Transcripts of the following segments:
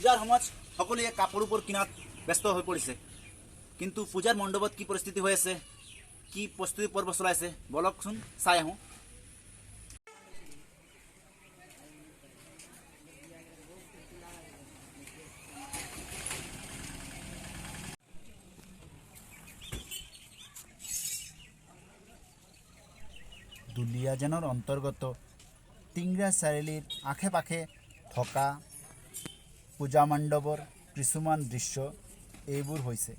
পূজাৰ সময়ত সকলোৱে কাপোৰ কিনাত ব্যস্ত হৈ পৰিছে, কিন্তু পূজাৰ মণ্ডপত কি পৰিস্থিতি হৈ আছে, কি প্ৰস্তুতি পৰ্ব চলাইছে বলকচোন চাই আহোঁ। দুলিয়াজানৰ অন্তৰ্গত টিংৰা চাৰিআলিৰ আশে পাশে থকা পূজা মণ্ডপৰ কিছুমান দৃশ্য এইবোৰ হৈছে।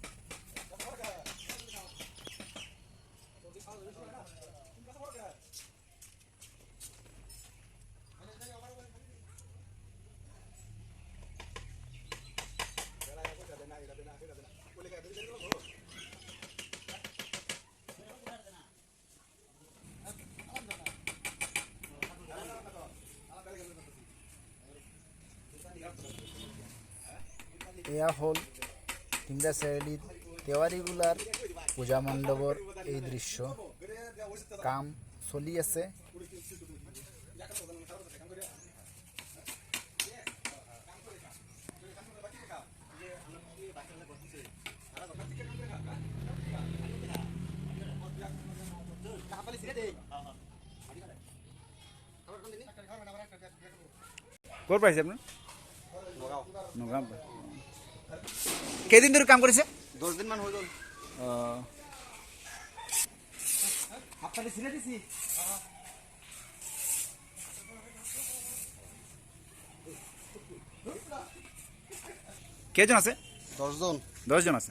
এয়া হ'ল টিংৰা চাৰিআলিত তেওৱাৰীগোলাৰ পূজা মণ্ডপৰ এই দৃশ্য। কাম চলি আছে। ক'ৰ পাইছে আপুনি? নগাঁও। কেইদিন ধৰি কাম কৰিছে? 10 দিন মান হৈ গ'ল। কেইজন আছে? 10 জন। 10 জন আছে।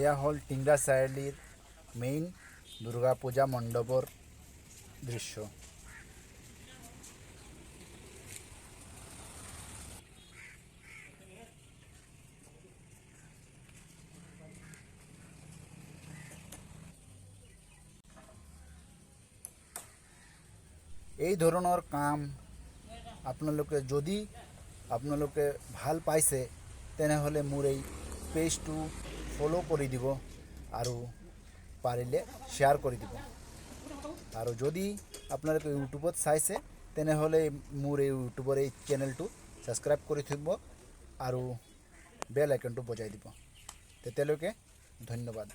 এয়া হ'ল টিংৰা চাৰিআলিৰ মেইন দুৰ্গা পূজা মণ্ডপৰ দৃশ্য। এই ধৰণৰ কাম আপোনালোকে যদি ভাল পাইছে তেনেহ'লে মোৰ এই পেজটো ফলো কৰি দিব আৰু পাৰিলে শ্বেয়াৰ কৰি দিব। আৰু যদি আপোনালোকে ইউটিউবত চাইছে তেনেহ'লে মোৰ এই ইউটিউবৰ এই চেনেলটো ছাবস্ক্ৰাইব কৰি থব আৰু বেল আইকনটো বজাই দিব। তেতিয়ালৈকে ধন্যবাদ।